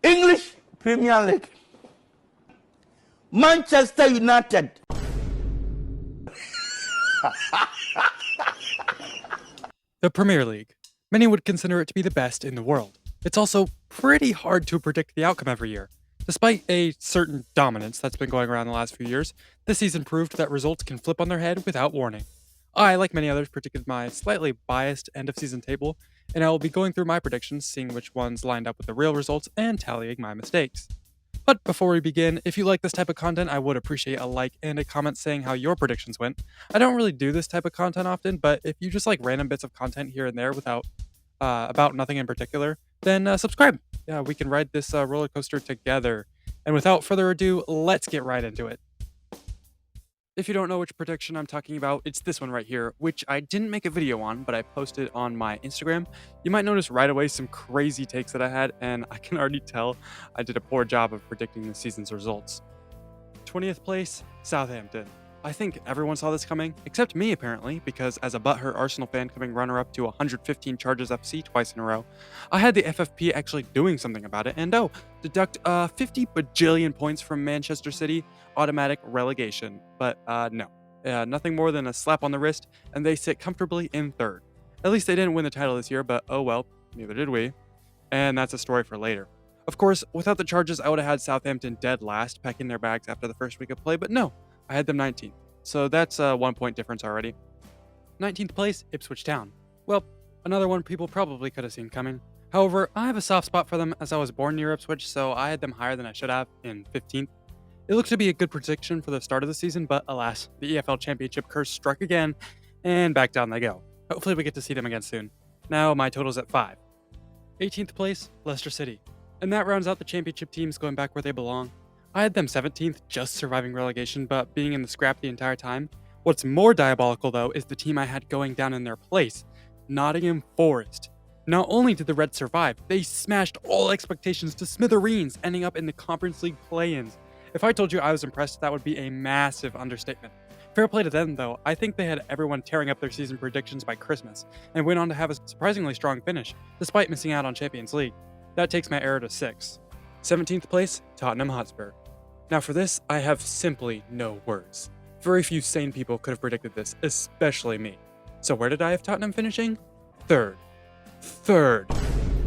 English Premier League. Manchester United. The Premier League. Many would consider it to be the best in the world. It's also pretty hard to predict the outcome every year. Despite a certain dominance that's been going around the last few years, this season proved that results can flip on their head without warning. I, like many others, predicted my slightly biased end of season table, and I will be going through my predictions, seeing which ones lined up with the real results, and tallying my mistakes. But before we begin, if you like this type of content, I would appreciate a like and a comment saying how your predictions went. I don't really do this type of content often, but if you just like random bits of content here and there without about nothing in particular, then subscribe. Yeah, we can ride this roller coaster together. And without further ado, let's get right into it. If you don't know which prediction I'm talking about, it's this one right here, which I didn't make a video on, but I posted on my Instagram. You might notice right away some crazy takes that I had, and I can already tell I did a poor job of predicting the season's results. 20th place, Southampton. I think everyone saw this coming, except me apparently, because as a butthurt Arsenal fan coming runner-up to 115 charges FC twice in a row, I had the FFP actually doing something about it, and deduct 50 bajillion points from Manchester City, automatic relegation. But no, nothing more than a slap on the wrist, and they sit comfortably in third. At least they didn't win the title this year, but oh well, neither did we. And that's a story for later. Of course, without the charges, I would have had Southampton dead last, packing their bags after the first week of play, but no, I had them 19th. So that's a 1 point difference already. 19th place, Ipswich Town. Well, another one people probably could have seen coming. However, I have a soft spot for them as I was born near Ipswich, so I had them higher than I should have, in 15th. It looked to be a good prediction for the start of the season, but alas, the EFL Championship curse struck again, and back down they go. Hopefully we get to see them again soon. Now my total's at 5. 18th place, Leicester City. And that rounds out the championship teams going back where they belong. I had them 17th, just surviving relegation, but being in the scrap the entire time. What's more diabolical, though, is the team I had going down in their place, Nottingham Forest. Not only did the Reds survive, they smashed all expectations to smithereens, ending up in the Conference League play-ins. If I told you I was impressed, that would be a massive understatement. Fair play to them, though. I think they had everyone tearing up their season predictions by Christmas, and went on to have a surprisingly strong finish, despite missing out on Champions League. That takes my error to 6. 17th place, Tottenham Hotspur. Now for this, I have simply no words. Very few sane people could have predicted this, especially me. So where did I have Tottenham finishing? Third.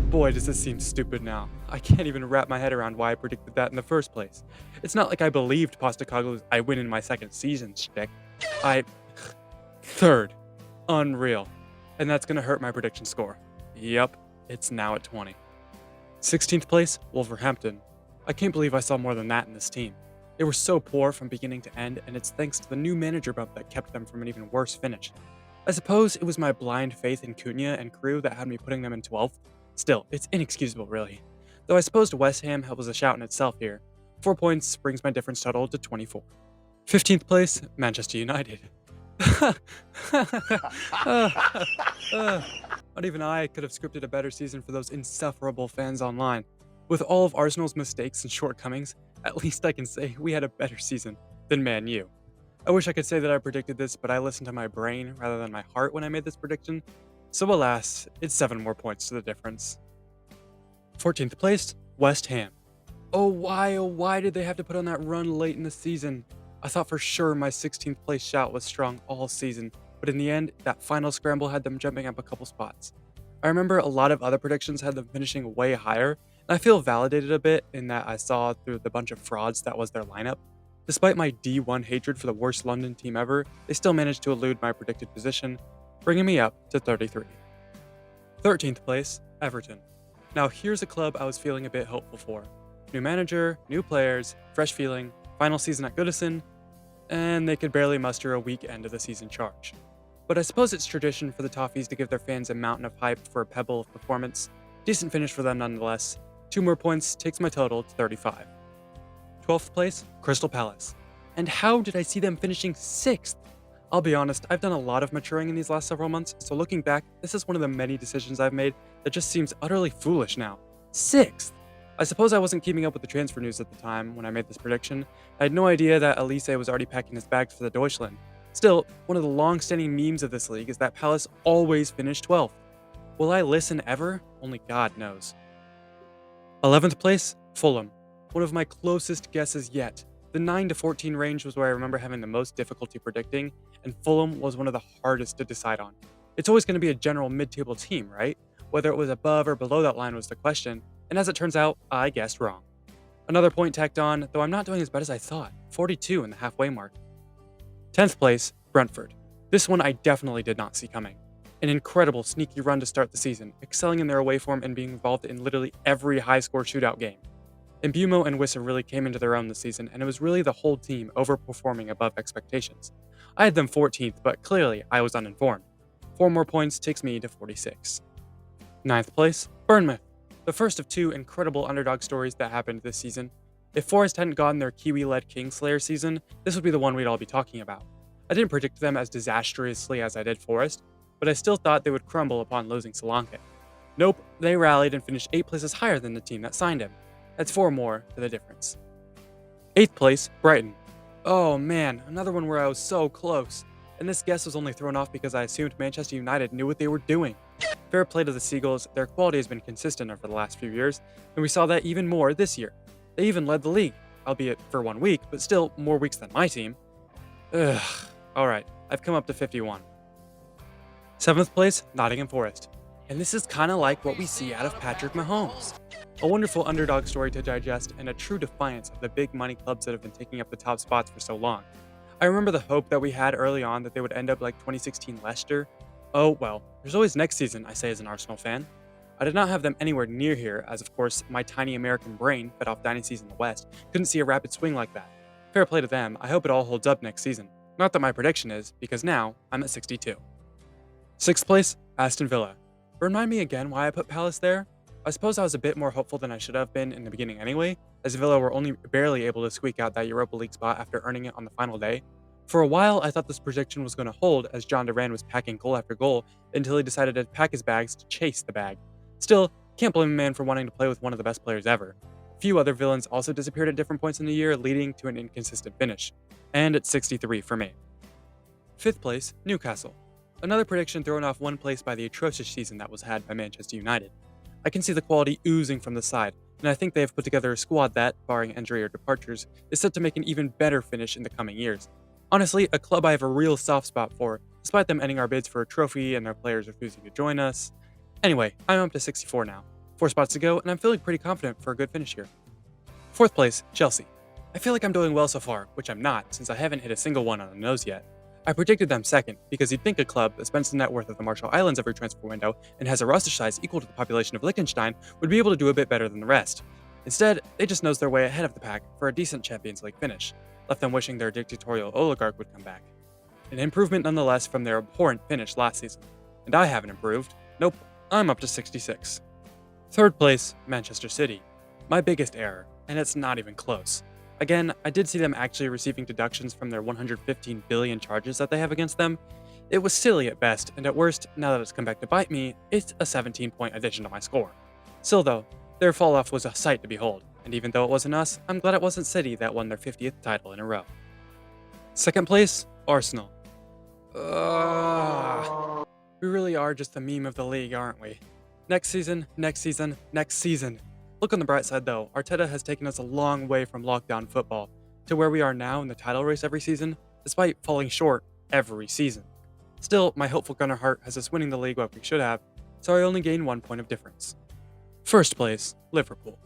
Boy, does this seem stupid now. I can't even wrap my head around why I predicted that in the first place. It's not like I believed Postecoglou's I win in my second season shtick. Third. Unreal. And that's gonna hurt my prediction score. Yup, it's now at 20. 16th place, Wolverhampton. I can't believe I saw more than that in this team. They were so poor from beginning to end, and it's thanks to the new manager bump that kept them from an even worse finish. I suppose it was my blind faith in Cunha and crew that had me putting them in 12th. Still, it's inexcusable really. Though I suppose West Ham was a shout in itself here. 4 points brings my difference total to 24. 15th place, Manchester United. Not even I could have scripted a better season for those insufferable fans online. With all of Arsenal's mistakes and shortcomings, at least I can say we had a better season than Man U. I wish I could say that I predicted this, but I listened to my brain rather than my heart when I made this prediction. So alas, it's 7 more points to the difference. 14th place, West Ham. Oh why did they have to put on that run late in the season? I thought for sure my 16th place shout was strong all season, but in the end, that final scramble had them jumping up a couple spots. I remember a lot of other predictions had them finishing way higher, and I feel validated a bit in that I saw through the bunch of frauds that was their lineup. Despite my D1 hatred for the worst London team ever, they still managed to elude my predicted position, bringing me up to 33. 13th place, Everton. Now here's a club I was feeling a bit hopeful for. New manager, new players, fresh feeling, final season at Goodison, and they could barely muster a weak end of the season charge. But I suppose it's tradition for the Toffees to give their fans a mountain of hype for a pebble of performance. Decent finish for them nonetheless. 2 more points takes my total to 35. 12th place, Crystal Palace. And how did I see them finishing 6th? I'll be honest, I've done a lot of maturing in these last several months, so looking back, this is one of the many decisions I've made that just seems utterly foolish now. 6th! I suppose I wasn't keeping up with the transfer news at the time when I made this prediction. I had no idea that Elise was already packing his bags for the Deutschland. Still, one of the long-standing memes of this league is that Palace always finish 12th. Will I listen ever? Only God knows. 11th place, Fulham. One of my closest guesses yet. The 9 to 14 range was where I remember having the most difficulty predicting, and Fulham was one of the hardest to decide on. It's always going to be a general mid-table team, right? Whether it was above or below that line was the question, and as it turns out, I guessed wrong. Another point tacked on, though I'm not doing as bad as I thought, 42 in the halfway mark. 10th place, Brentford. This one I definitely did not see coming. An incredible sneaky run to start the season, excelling in their away form and being involved in literally every high-score shootout game. Mbumo and Wissa really came into their own this season, and it was really the whole team overperforming above expectations. I had them 14th, but clearly I was uninformed. 4 more points takes me to 46. 9th place, Bournemouth. The first of 2 incredible underdog stories that happened this season. If Forest hadn't gotten their Kiwi-led Kingslayer season, this would be the one we'd all be talking about. I didn't predict them as disastrously as I did Forest, but I still thought they would crumble upon losing Solanke. Nope, they rallied and finished 8 places higher than the team that signed him. That's 4 more to the difference. 8th place, Brighton. Oh man, another one where I was so close. And this guess was only thrown off because I assumed Manchester United knew what they were doing. Fair play to the Seagulls, their quality has been consistent over the last few years, and we saw that even more this year. They even led the league, albeit for 1 week, but still more weeks than my team. Ugh. Alright, I've come up to 51. 7th place, Nottingham Forest. And this is kinda like what we see out of Patrick Mahomes. A wonderful underdog story to digest and a true defiance of the big money clubs that have been taking up the top spots for so long. I remember the hope that we had early on that they would end up like 2016 Leicester. Oh well, there's always next season, I say as an Arsenal fan. I did not have them anywhere near here, as of course my tiny American brain, fed off dynasties in the West, couldn't see a rapid swing like that. Fair play to them, I hope it all holds up next season. Not that my prediction is, because now I'm at 62. 6th place, Aston Villa. Remind me again why I put Palace there? I suppose I was a bit more hopeful than I should have been in the beginning anyway, as Villa were only barely able to squeak out that Europa League spot after earning it on the final day. For a while, I thought this prediction was going to hold as John Duran was packing goal after goal until he decided to pack his bags to chase the bag. Still, can't blame a man for wanting to play with one of the best players ever. A few other villains also disappeared at different points in the year, leading to an inconsistent finish. And it's 63 for me. 5th place, Newcastle. Another prediction thrown off 1 place by the atrocious season that was had by Manchester United. I can see the quality oozing from the side, and I think they have put together a squad that, barring injury or departures, is set to make an even better finish in the coming years. Honestly, a club I have a real soft spot for, despite them ending our bids for a trophy and their players refusing to join us. Anyway, I'm up to 64 now. 4 spots to go, and I'm feeling pretty confident for a good finish here. 4th place, Chelsea. I feel like I'm doing well so far, which I'm not, since I haven't hit a single one on the nose yet. I predicted them 2nd, because you'd think a club that spends the net worth of the Marshall Islands every transfer window and has a roster size equal to the population of Liechtenstein would be able to do a bit better than the rest. Instead, they just nosed their way ahead of the pack for a decent Champions League finish, left them wishing their dictatorial oligarch would come back. An improvement nonetheless from their abhorrent finish last season. And I haven't improved. Nope, I'm up to 66. 3rd place, Manchester City. My biggest error, and it's not even close. Again, I did see them actually receiving deductions from their 115 billion charges that they have against them. It was silly at best, and at worst, now that it's come back to bite me, it's a 17-point addition to my score. Still though, their fall-off was a sight to behold, and even though it wasn't us, I'm glad it wasn't City that won their 50th title in a row. 2nd place, Arsenal. We really are just the meme of the league, aren't we? Next season, next season, next season. Look on the bright side though, Arteta has taken us a long way from lockdown football to where we are now in the title race every season, despite falling short every season. Still, my hopeful Gunnar heart has us winning the league like we should have, so I only gain 1 point of difference. 1st place, Liverpool.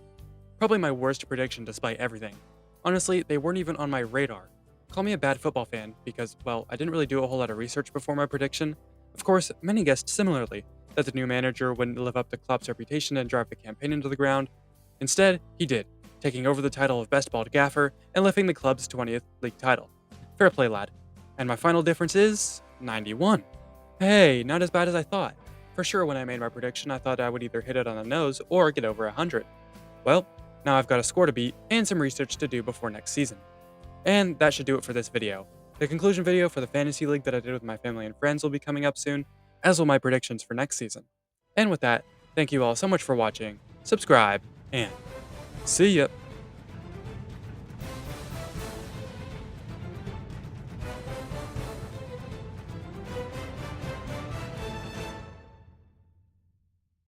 Probably my worst prediction despite everything. Honestly, they weren't even on my radar. Call me a bad football fan because, well, I didn't really do a whole lot of research before my prediction. Of course, many guessed similarly, that the new manager wouldn't live up to Klopp's reputation and drive the campaign into the ground. Instead, he did, taking over the title of Best Bald Gaffer and lifting the club's 20th league title. Fair play, lad. And my final difference is 91. Hey, not as bad as I thought. For sure, when I made my prediction, I thought I would either hit it on the nose or get over 100. Well, now I've got a score to beat and some research to do before next season. And that should do it for this video. The conclusion video for the fantasy league that I did with my family and friends will be coming up soon, as will my predictions for next season. And with that, thank you all so much for watching, subscribe, and see ya!